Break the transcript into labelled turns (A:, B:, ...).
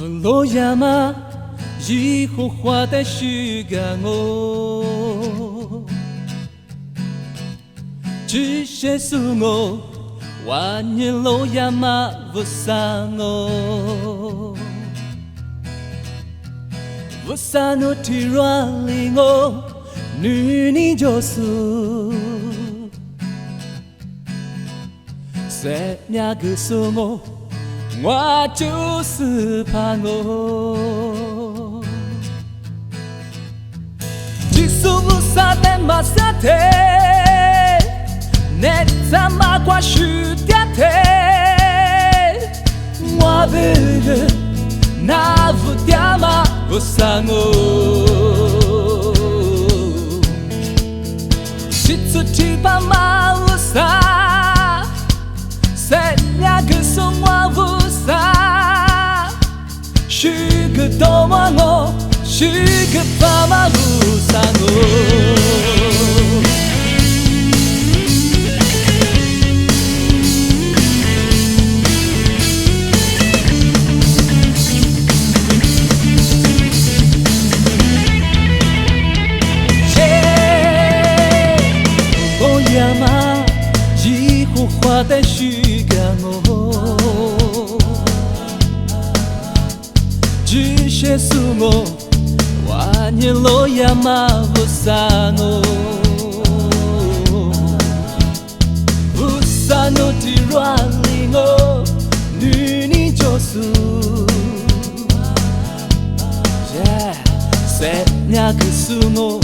A: 落山以后花的时间哦，这些是我万年落山不散哦，不散的体软里我女你就是。这两个是我就是怕我。即使不杀的马杀的，你怎么过去的？我不能那不掉嘛不杀我，是自己把马不杀。那个是我无啥，是个多么我，是个爸妈无啥我。我呀嘛，以后花的时间哦，这些是我万年落叶嘛不散哦，不散哦的软里我女你就是，这那个是我